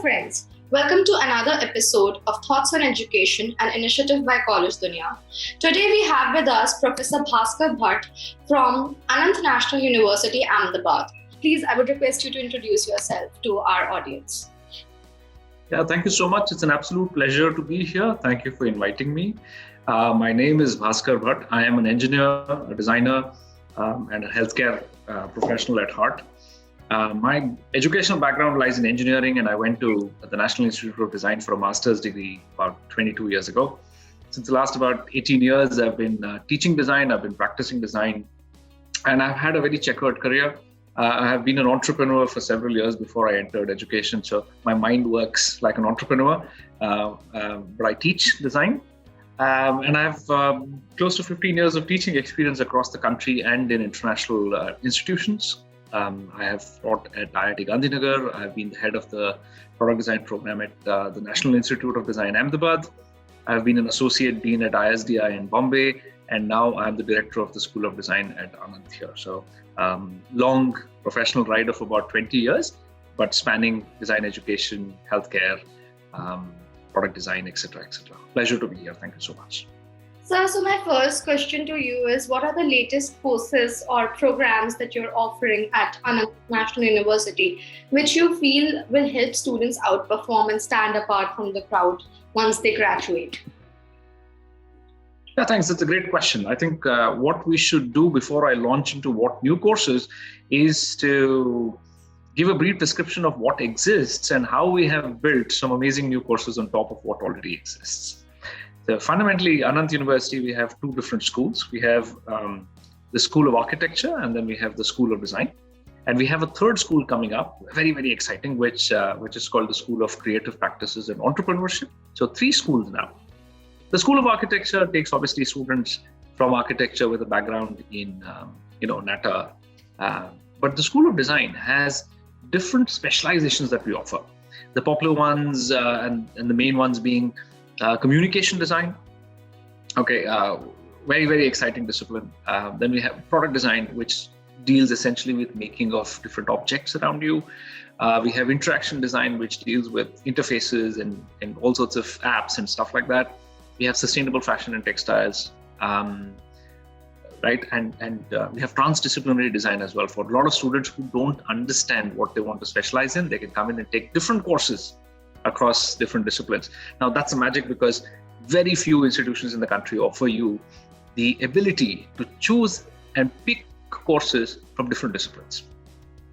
friends, welcome to another episode of Thoughts on Education, an initiative by College Dunia. Today we have with us Professor Bhaskar Bhatt from Anant National University, Ahmedabad. Please, I would request you to introduce yourself to our audience. Yeah, thank you so much. It's an absolute pleasure to be here. Thank you for inviting me. My name is Bhaskar Bhatt. I am an engineer, a designer, and a healthcare professional at heart. My educational background lies in engineering, and I went to the National Institute of Design for a master's degree about 22 years ago. Since the last about 18 years, I've been teaching design, I've been practicing design, and I've had a very checkered career. I have been an entrepreneur for several years before I entered education, so my mind works like an entrepreneur, but I teach design. And I have close to 15 years of teaching experience across the country and in international institutions. I have taught at IIT Gandhinagar. I've been the head of the product design program at the National Institute of Design, Ahmedabad. I've been an associate dean at ISDI in Bombay, and now I'm the director of the School of Design at Anant here. So long professional ride of about 20 years, but spanning design education, healthcare, product design, etc., etc. Pleasure to be here. Thank you so much. Sir, so my first question to you is, what are the latest courses or programs that you're offering at Anant National University, which you feel will help students outperform and stand apart from the crowd once they graduate? Yeah, thanks. That's a great question. I think what we should do before I launch into what new courses is to give a brief description of what exists and how we have built some amazing new courses on top of what already exists. So fundamentally, Anant University, we have two different schools. We have the School of Architecture, and then we have the School of Design. And we have a third school coming up, very, very exciting, which is called the School of Creative Practices and Entrepreneurship. So 3 schools now. The School of Architecture takes obviously students from architecture with a background in NATA. But the School of Design has different specializations that we offer. The popular ones and the main ones being communication design. Okay, very, very exciting discipline. Then we have product design, which deals essentially with making of different objects around you. We have interaction design, which deals with interfaces and all sorts of apps and stuff like that. We have sustainable fashion and textiles, right? And we have transdisciplinary design as well. For a lot of students who don't understand what they want to specialize in, they can come in and take different courses across different disciplines. Now that's a magic, because very few institutions in the country offer you the ability to choose and pick courses from different disciplines,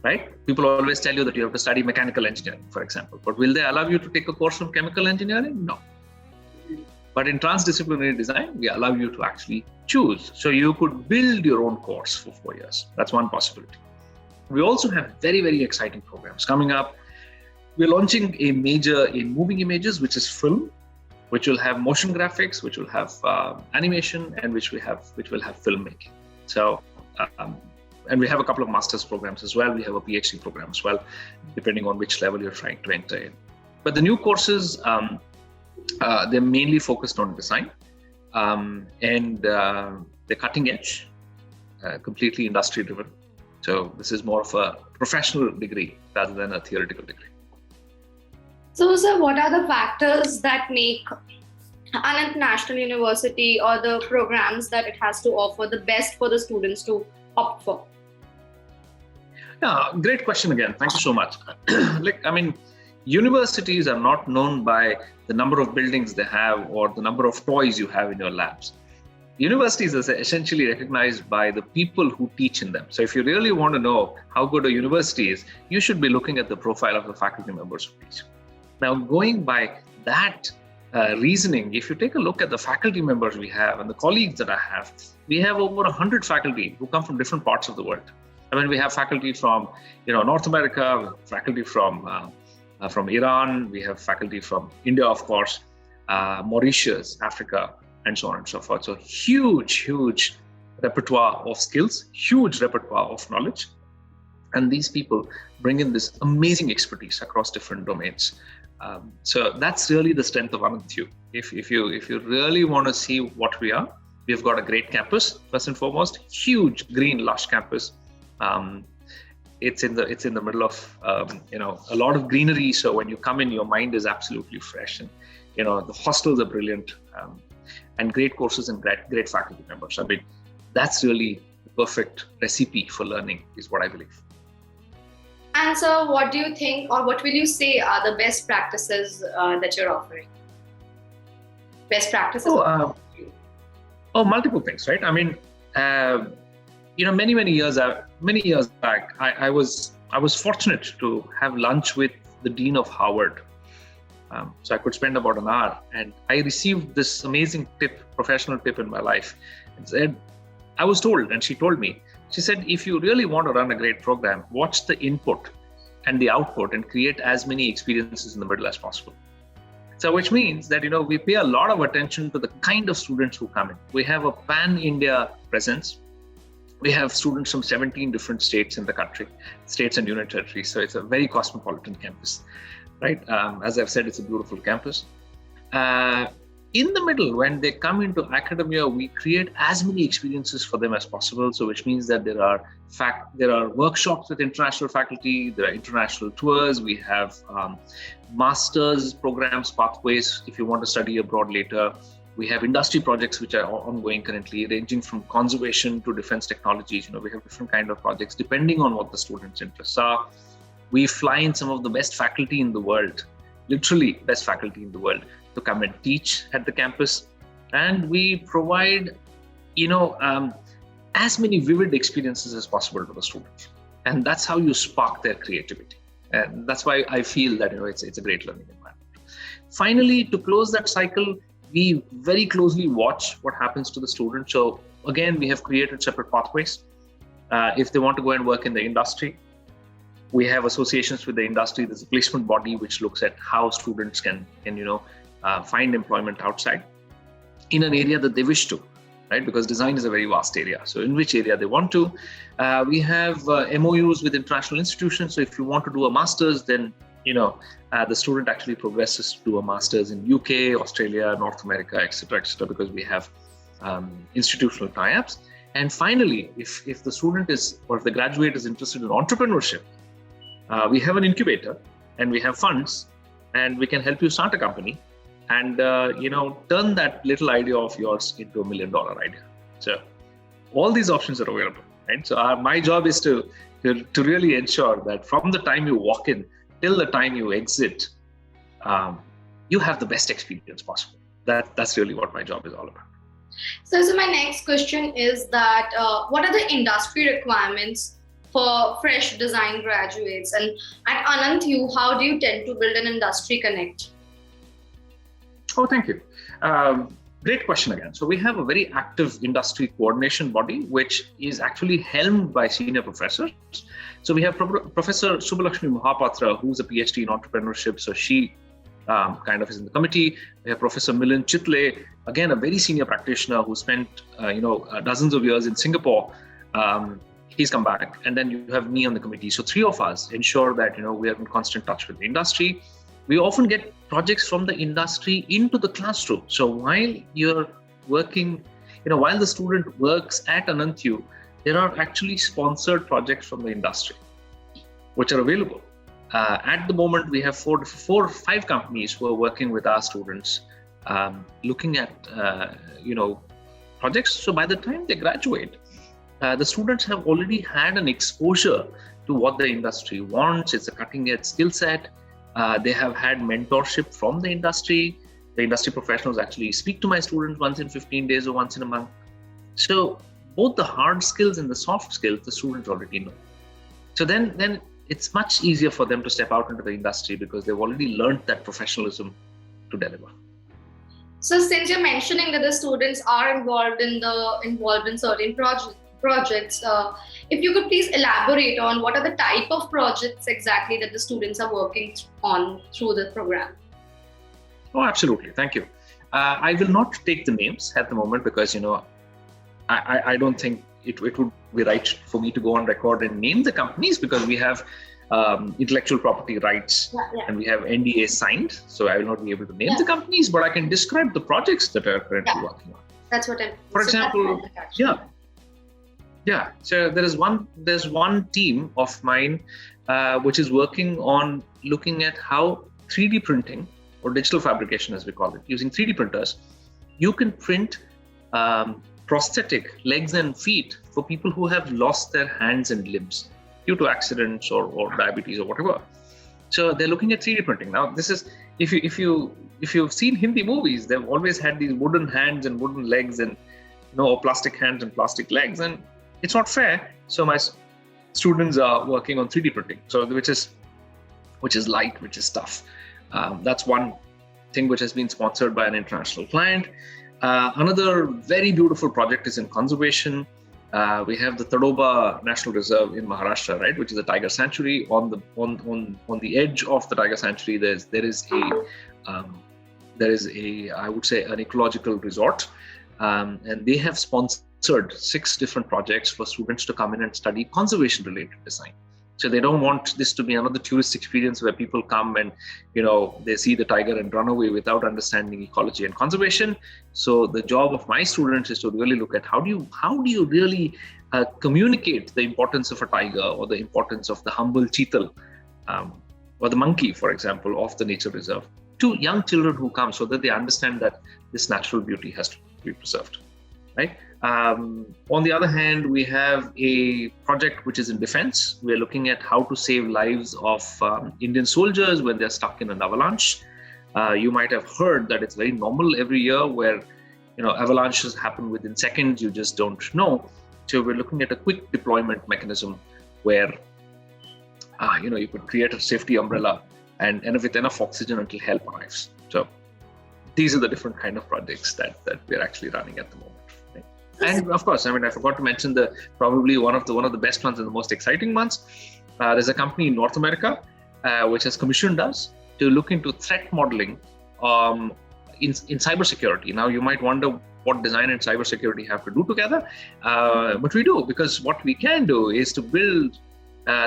right? People always tell you that you have to study mechanical engineering, for example, but will they allow you to take a course from chemical engineering? No. But in transdisciplinary design, we allow you to actually choose. So you could build your own course for 4 years. That's one possibility. We also have very, very exciting programs coming up. We're launching a major in moving images, which is film, which will have motion graphics, which will have animation, and which will have filmmaking. So, and we have a couple of master's programs as well. We have a PhD program as well, depending on which level you're trying to enter in. But the new courses, they're mainly focused on design, and they're cutting edge, completely industry driven. So this is more of a professional degree rather than a theoretical degree. So, sir, what are the factors that make Anant National University or the programs that it has to offer the best for the students to opt for? Yeah, great question again. Thank you so much. Universities are not known by the number of buildings they have or the number of toys you have in your labs. Universities are essentially recognized by the people who teach in them. So if you really want to know how good a university is, you should be looking at the profile of the faculty members who teach. Now, going by that reasoning, if you take a look at the faculty members we have and the colleagues that I have, we have over 100 faculty who come from different parts of the world. I mean, we have faculty from North America, faculty from Iran, we have faculty from India, of course, Mauritius, Africa, and so on and so forth. So huge repertoire of skills, huge repertoire of knowledge. And these people bring in this amazing expertise across different domains. So that's really the strength of Anant U. If you really want to see what we are, we've got a great campus, first and foremost, huge green lush campus. it's in the middle of a lot of greenery. So when you come in, your mind is absolutely fresh, and the hostels are brilliant, and great courses and great faculty members. I mean, that's really the perfect recipe for learning, is what I believe. And so, what do you think, or what will you say are the best practices that you're offering? Best practices? Multiple things, right? I mean, many years back, I was fortunate to have lunch with the dean of Harvard. So I could spend about an hour, and I received this amazing professional tip in my life. It said, I was told, and she told me, she said, if you really want to run a great program, watch the input and the output and create as many experiences in the middle as possible. So which means that, we pay a lot of attention to the kind of students who come in. We have a pan-India presence. We have students from 17 different states in the country, states and union territories. So it's a very cosmopolitan campus, right? As I've said, it's a beautiful campus. In the middle, when they come into academia, we create as many experiences for them as possible. So which means that there are workshops with international faculty, there are international tours, we have master's programs, pathways, if you want to study abroad later. We have industry projects which are ongoing currently, ranging from conservation to defense technologies. We have different kind of projects depending on what the students' interests are. We fly in some of the best faculty in the world, literally best faculty in the world, to come and teach at the campus. And we provide, as many vivid experiences as possible to the students. And that's how you spark their creativity. And that's why I feel that, it's a great learning environment. Finally, to close that cycle, we very closely watch what happens to the student. So again, we have created separate pathways. If they want to go and work in the industry, we have associations with the industry. There's a placement body which looks at how students can find employment outside in an area that they wish to, right? Because design is a very vast area. So in which area they want to. We have MOUs with international institutions. So if you want to do a master's, then the student actually progresses to do a master's in UK, Australia, North America, etc., because we have institutional tie-ups. And finally, if the student or if the graduate is interested in entrepreneurship, we have an incubator and we have funds, and we can help you start a company and turn that little idea of yours into $1 million idea. So all these options are available, right? So my job is to really ensure that from the time you walk in till the time you exit, you have the best experience possible. That's really what my job is all about. So my next question is that what are the industry requirements for fresh design graduates? And at Anant, how do you tend to build an industry connect? Oh, thank you. Great question again. So we have a very active industry coordination body, which is actually helmed by senior professors. So we have Professor Subbalakshmi Mahapatra, who's a PhD in entrepreneurship. So she kind of is in the committee. We have Professor Milind Chitle, again, a very senior practitioner who spent, dozens of years in Singapore. He's come back. And then you have me on the committee. So three of us ensure that, we are in constant touch with the industry. We often get projects from the industry into the classroom. So while you're working, while the student works at Anant, there are actually sponsored projects from the industry, which are available. At the moment, we have four or five companies who are working with our students, looking at, projects. So by the time they graduate, the students have already had an exposure to what the industry wants. It's a cutting edge skill set. They have had mentorship from the industry. The industry professionals actually speak to my students once in 15 days or once in a month. So both the hard skills and the soft skills, the students already know. So then it's much easier for them to step out into the industry because they've already learned that professionalism to deliver. So since you're mentioning that the students are involved in certain projects, if you could please elaborate on what are the type of projects exactly that the students are working on through the program? Oh, absolutely. Thank you. I will not take the names at the moment because, I don't think it would be right for me to go on record and name the companies because we have intellectual property rights and we have NDA signed. So I will not be able to name the companies, but I can describe the projects that are currently working on. That's what I'm. For example, Yeah, so there's one team of mine which is working on looking at how 3D printing or digital fabrication, as we call it, using 3D printers, you can print prosthetic legs and feet for people who have lost their hands and limbs due to accidents or diabetes or whatever. So they're looking at 3D printing. Now, this is if you've seen Hindi movies, they've always had these wooden hands and wooden legs and or plastic hands and plastic legs, and it's not fair. So my students are working on 3D printing, so which is light, which is tough. That's one thing which has been sponsored by an international client. Another very beautiful project is in conservation. We have the Tadoba National Reserve in Maharashtra, right, which is a tiger sanctuary. On the edge of the tiger sanctuary, there is a I would say an ecological resort, and they have sponsored 6 different projects for students to come in and study conservation related design. So they don't want this to be another tourist experience where people come and they see the tiger and run away without understanding ecology and conservation. So the job of my students is to really look at how do you really communicate the importance of a tiger or the importance of the humble cheetal or the monkey, for example, of the nature reserve to young children who come, so that they understand that this natural beauty has to be preserved, right? On the other hand, we have a project which is in defense. We're looking at how to save lives of Indian soldiers when they're stuck in an avalanche. You might have heard that it's very normal every year where avalanches happen within seconds, you just don't know. So we're looking at a quick deployment mechanism where you could create a safety umbrella and with enough oxygen until help arrives. So these are the different kind of projects that we're actually running at the moment. Right? And of course, I forgot to mention probably one of the best ones and the most exciting ones. There's a company in North America which has commissioned us to look into threat modeling in cybersecurity. Now, you might wonder what design and cybersecurity have to do together, but we do, because what we can do is to build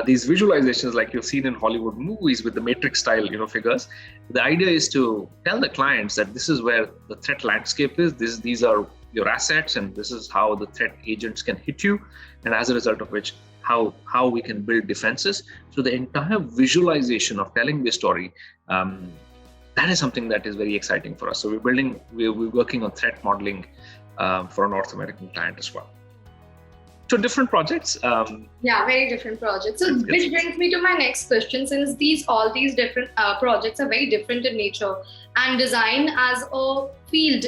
these visualizations like you've seen in Hollywood movies with the Matrix style, figures. The idea is to tell the clients that this is where the threat landscape is. These are your assets, and this is how the threat agents can hit you, and as a result of which, how we can build defenses. So the entire visualization of telling the story, that is something that is very exciting for us. So we're working on threat modeling for a North American client as well. So different projects. Yeah, very different projects. So which brings me to my next question. Since all these different projects are very different in nature, and design as a field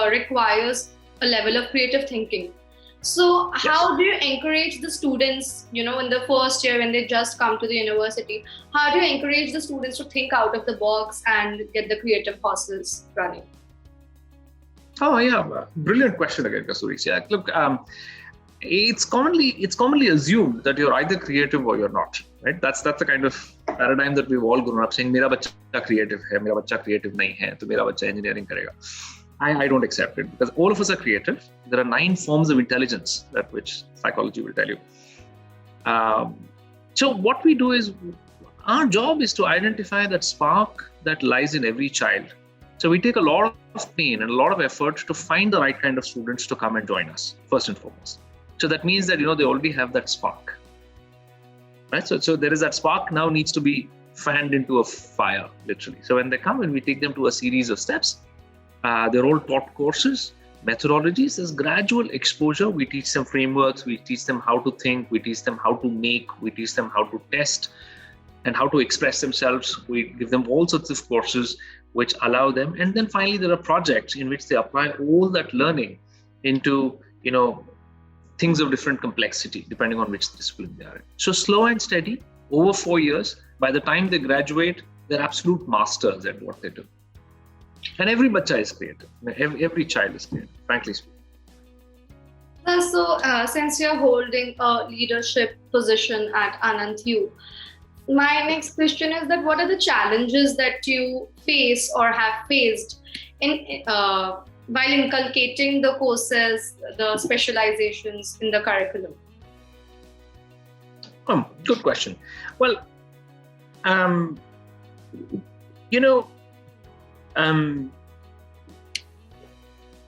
requires a level of creative thinking. So how do you encourage the students, in the first year when they just come to the university, how do you encourage the students to think out of the box and get the creative horses running? Oh yeah, brilliant question again, Kasturi. Yeah, look, it's commonly assumed that you're either creative or you're not, right? That's the kind of paradigm that we've all grown up saying, "Mera bachcha creative hai, mera bachcha creative nahi hai, to mera bachcha engineering karega." I don't accept it, because all of us are creative. There are 9 forms of intelligence which psychology will tell you. So what we do is, our job is to identify that spark that lies in every child. So we take a lot of pain and a lot of effort to find the right kind of students to come and join us, first and foremost. So that means that, they already have that spark, right? So there is that spark now needs to be fanned into a fire, literally. So when they come and we take them to a series of steps, they're all taught courses, methodologies. There's gradual exposure. We teach them frameworks. We teach them how to think. We teach them how to make. We teach them how to test and how to express themselves. We give them all sorts of courses which allow them. And then finally, there are projects in which they apply all that learning into, things of different complexity, depending on which discipline they are in. So slow and steady, over 4 years, by the time they graduate, they're absolute masters at what they do. And every bacha is creative. Every child is creative, frankly speaking. So since you're holding a leadership position at Anant U, my next question is that what are the challenges that you face or have faced in while inculcating the courses, the specializations in the curriculum? Good question. Well,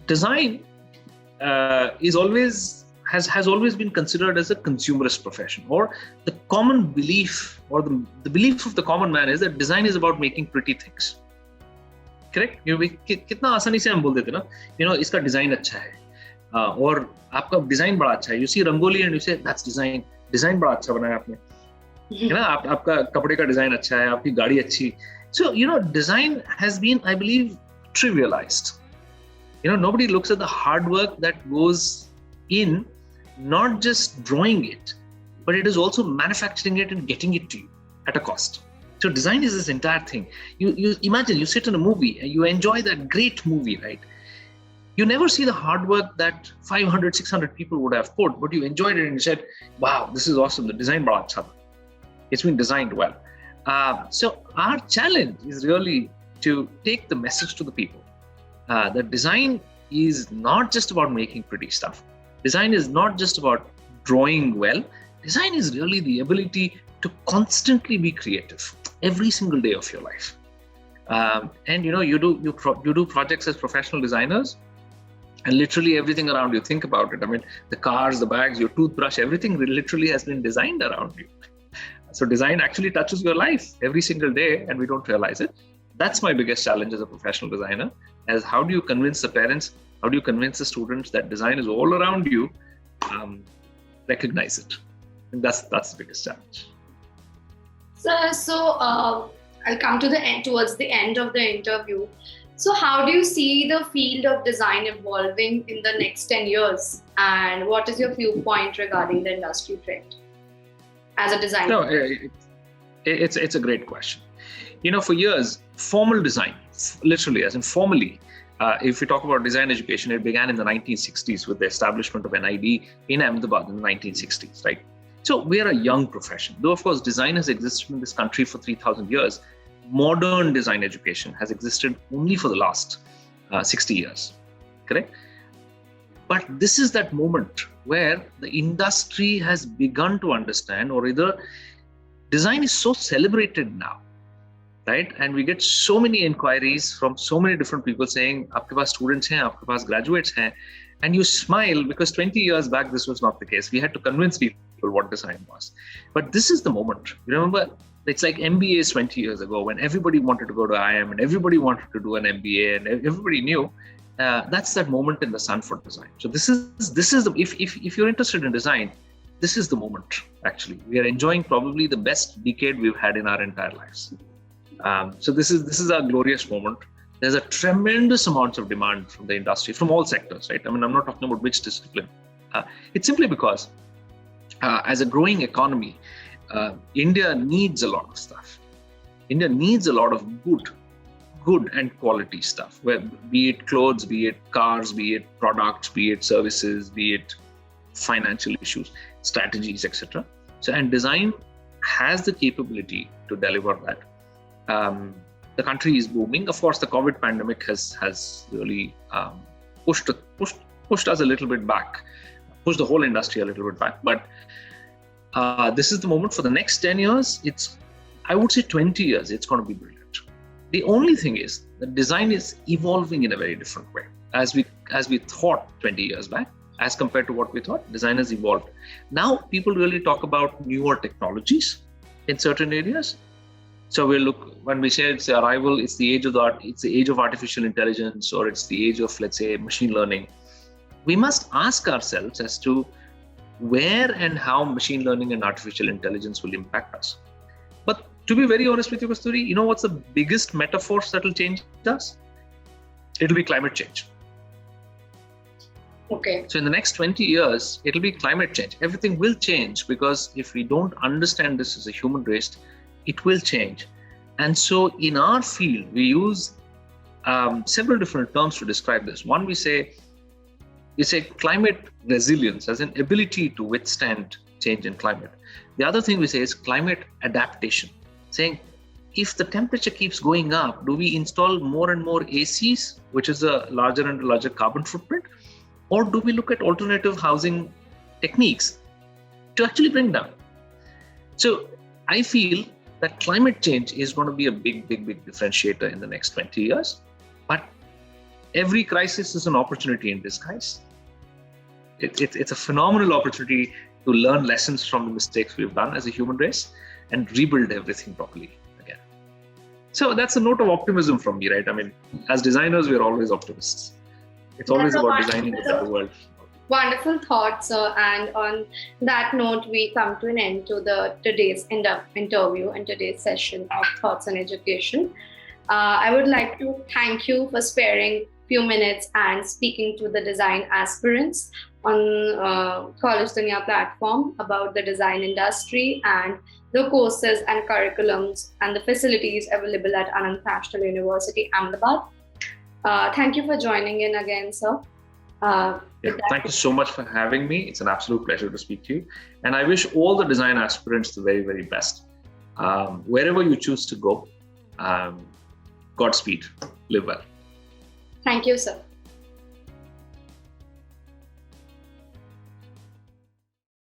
design is always has always been considered as a consumerist profession, or the common belief, or the belief of the common man is that design is about making pretty things. Correct? कितना आसानी से हम बोल देते ना, इसका design अच्छा है, और आपका डिजाइन बड़ा अच्छा है. You see rangoli and you say that's design. Design बड़ा अच्छा बनाया आपने, है ना? आपका कपड़े का डिजाइन अच्छा है, आपकी गाड़ी अच्छी. So design has been, I believe, trivialized. Nobody looks at the hard work that goes in, not just drawing it, but it is also manufacturing it and getting it to you at a cost. So design is this entire thing. You imagine you sit in a movie and you enjoy that great movie, right? You never see the hard work that 500, 600 people would have put, but you enjoyed it and you said, wow, this is awesome. The design bada acha tha. It's been designed well. So our challenge is really to take the message to the people that design is not just about making pretty stuff. Design is not just about drawing well. Design is really the ability to constantly be creative every single day of your life. And you do projects as professional designers, and literally everything around you, think about it. I mean, the cars, the bags, your toothbrush, everything literally has been designed around you. So design actually touches your life every single day, and we don't realize it. That's my biggest challenge as a professional designer, as how do you convince the parents, how do you convince the students that design is all around you, recognize it. And that's the biggest challenge. So I'll come to the end, towards the end of the interview. So how do you see the field of design evolving in the next 10 years? And what is your viewpoint regarding the industry trend as a designer? No, it's a great question. For years, formal design, literally as in formally, if we talk about design education, it began in the 1960s with the establishment of NID in Ahmedabad in the 1960s, right? So we are a young profession. Though, of course, design has existed in this country for 3,000 years, modern design education has existed only for the last 60 years, correct? But this is that moment where the industry has begun to understand, or either design is so celebrated now, right? And we get so many inquiries from so many different people saying, aapke paas students hain, aapke paas graduates hain, and you smile because 20 years back, this was not the case. We had to convince people what design was. But this is the moment. You remember, it's like MBAs 20 years ago when everybody wanted to go to IIM and everybody wanted to do an MBA and everybody knew. That's that moment in the sun for design. So this is the, if you're interested in design, this is the moment. Actually, we are enjoying probably the best decade we've had in our entire lives. So this is a glorious moment. There's a tremendous amount of demand from the industry, from all sectors, right? I mean, I'm not talking about which discipline. It's simply because as a growing economy, India needs a lot of stuff. India needs a lot of good and quality stuff, where be it clothes, be it cars, be it products, be it services, be it financial issues, strategies, etc. So, and design has the capability to deliver that. The country is booming. Of course, the COVID pandemic has really pushed us a little bit back, pushed the whole industry a little bit back. But this is the moment. For the next 10 years, I would say 20 years, it's going to be brilliant. The only thing is that design is evolving in a very different way. As we thought 20 years back, as compared to what we thought, design has evolved. Now people really talk about newer technologies in certain areas. So when we say it's the arrival, it's the age of artificial intelligence, or it's the age of, let's say, machine learning. We must ask ourselves as to where and how machine learning and artificial intelligence will impact us. But to be very honest with you, Kasturi, you know what's the biggest metaphors that will change us? It'll be climate change. Okay. So in the next 20 years, it'll be climate change. Everything will change, because if we don't understand this as a human race, it will change. And so in our field, we use several different terms to describe this. One, we say climate resilience, as an ability to withstand change in climate. The other thing we say is climate adaptation, saying if the temperature keeps going up, do we install more and more ACs, which is a larger and larger carbon footprint, or do we look at alternative housing techniques to actually bring down? So I feel that climate change is going to be a big differentiator in the next 20 years. But every crisis is an opportunity in disguise. it's a phenomenal opportunity to learn lessons from the mistakes we've done as a human race and rebuild everything properly again. So that's a note of optimism from me, right? I mean, as designers, we're always optimists. It's always about designing a better world. Wonderful thoughts, sir. And on that note, we come to an end to today's interview and today's session of Thoughts on Education. I would like to thank you for sparing few minutes and speaking to the design aspirants on College Dunia platform about the design industry and the courses and curriculums and the facilities available at Anant National University, Ahmedabad. Thank you for joining in again, sir. Thank you so much for having me. It's an absolute pleasure to speak to you. And I wish all the design aspirants the very, very best. Wherever you choose to go, Godspeed. Live well. Thank you, sir.